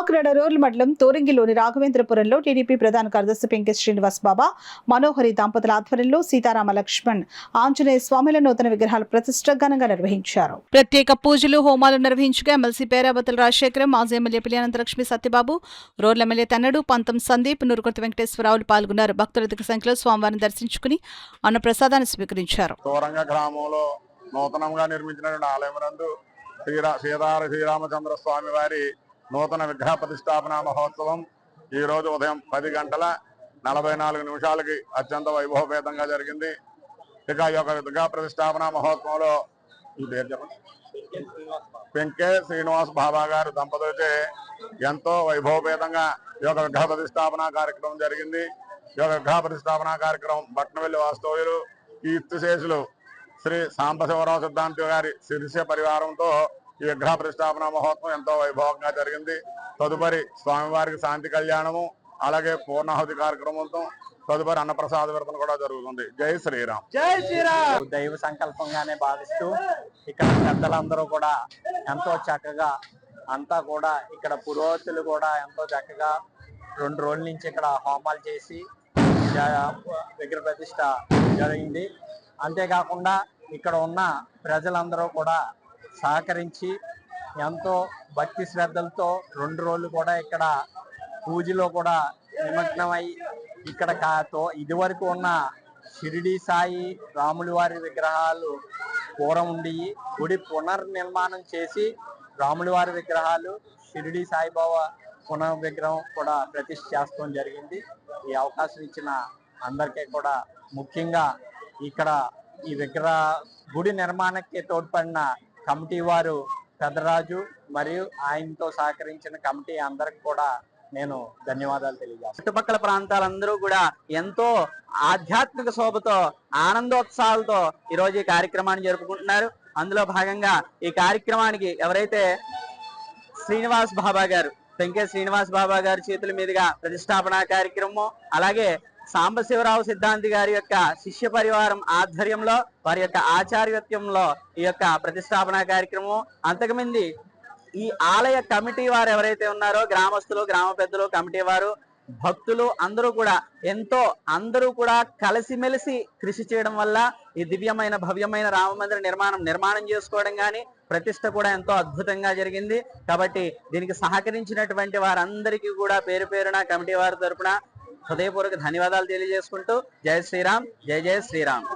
Kakinada rural మండలం తోరింగిలోని రాఘవేంద్రపురంలో TDP ప్రధాన కార్యదర్శి పెంకె శ్రీనివాస్ బాబా మనోహరి దంపతుల ఆధ్వర్యంలో సీతారామ లక్ష్మణ్ ఆంజనేయ స్వామిల నూతన విగ్రహాల ప్రతిష్ఠ ఘనంగా నిర్వహించారు. ప్రత్యేక పూజలు హోమాలు నిర్వహించగా ఎమ్మెల్సీ పేరాబతుల రాజశేఖరం, మాజీ ఎమ్మెల్యే పిల్యానంతలక్ష్మి సత్యబాబు, రూరల్ ఎమ్మెల్యే తన్నడు, పంతం సందీప్, నూరుకొత్త వెంకటేశ్వరరావులు పాల్గొన్నారు. భక్తులు అధిక సంఖ్యలో స్వామివారిని దర్శించుకుని అన్నప్రసాదాన్ని స్వీకరించారు. నూతనంగా నిర్మించినటువంటి ఆలయమునందు శ్రీరామచంద్ర స్వామి వారి నూతన విగ్రహ ప్రతిష్టాపన మహోత్సవం ఈ రోజు ఉదయం 10:44 అత్యంత వైభవపేతంగా జరిగింది. ఇక ఈ యొక్క విగ్రహ ప్రతిష్టాపన మహోత్సవంలో ఈ పేరు చెప్పండి, పెంకే శ్రీనివాస్ బాబా గారు దంపతులచే ఎంతో వైభవపేతంగా ఈ యొక్క విగ్రహ ప్రతిష్టాపన కార్యక్రమం జరిగింది. ఈ యొక్క విగ్రహ ప్రతిష్టాపన కార్యక్రమం బట్నవెల్లి వాస్తవ్యులు కీర్తిశేషులు శ్రీ సాంబశివరావు సిద్ధాంతి గారి శిరీష పరివారంతో ఈ విగ్రహ ప్రతిష్టాపన మహోత్సవం ఎంతో వైభవంగా జరిగింది. తదుపరి స్వామివారికి శాంతి కళ్యాణము, అలాగే పూర్ణాహుతి కార్యక్రమంతో తదుపరి అన్నప్రసాద విరతన కూడా జరుగుతుంది. జై శ్రీరామ్. జై శ్రీరామ్. దైవ సంకల్పంగానే భావిస్తూ ఇక్కడ పెద్దలందరూ కూడా ఎంతో చక్కగా అంతా కూడా ఇక్కడ పురోహితులు కూడా ఎంతో చక్కగా 2 రోజుల నుంచి ఇక్కడ హోమాలు చేసి విగ్రహ ప్రతిష్ట జరిగింది. అంతేకాకుండా ఇక్కడ ఉన్న ప్రజలందరూ కూడా సహకరించి ఎంతో భక్తి శ్రద్ధలతో 2 రోజులు కూడా ఇక్కడ పూజలో కూడా నిమగ్నమై ఇక్కడ ఇదివరకు ఉన్న షిరిడి సాయి రాములు వారి విగ్రహాలు పూర్వం ఉండి గుడి పునర్నిర్మాణం చేసి రాములు వారి విగ్రహాలు షిరిడి సాయిబాబా విగ్రహం కూడా ప్రతిష్ఠ చేస్తాం జరిగింది. ఈ అవకాశం ఇచ్చిన అందరికీ కూడా, ముఖ్యంగా ఇక్కడ ఈ విగ్రహ గుడి నిర్మాణానికి తోడ్పడిన కమిటీ వారు పెద్దరాజు మరియు ఆయనతో సహకరించిన కమిటీ అందరికి కూడా నేను ధన్యవాదాలు తెలియజేస్తాను. చుట్టుపక్కల ప్రాంతాలందరూ కూడా ఎంతో ఆధ్యాత్మిక శోభతో ఆనందోత్సాహాలతో ఈరోజు ఈ కార్యక్రమాన్ని జరుపుకుంటున్నారు. అందులో భాగంగా ఈ కార్యక్రమానికి ఎవరైతే శ్రీనివాస్ బాబా గారు, పెంకే శ్రీనివాస్ బాబా గారి చేతుల మీదుగా ప్రతిష్టాపన కార్యక్రమం, అలాగే సాంబశివరావు సిద్ధాంతి గారి యొక్క శిష్య పరివారం ఆధ్వర్యంలో వారి యొక్క ఆచార్యత్వంలో ఈ యొక్క ప్రతిష్టాపన కార్యక్రమం, అంతకుమంది ఈ ఆలయ కమిటీ వారు ఎవరైతే ఉన్నారో గ్రామస్తులు, గ్రామ పెద్దలు, కమిటీ వారు, భక్తులు అందరూ కూడా కలిసిమెలిసి కృషి చేయడం వల్ల ఈ దివ్యమైన భవ్యమైన రామ మందిర నిర్మాణం చేసుకోవడం కానీ ప్రతిష్ట కూడా ఎంతో అద్భుతంగా జరిగింది. కాబట్టి దీనికి సహకరించినటువంటి వారందరికీ కూడా పేరు పేరున కమిటీ వారి తరపున హృదయపూర్వక ధన్యవాదాలు తెలియజేసుకుంటూ జై శ్రీరామ్, జై జై శ్రీరామ్.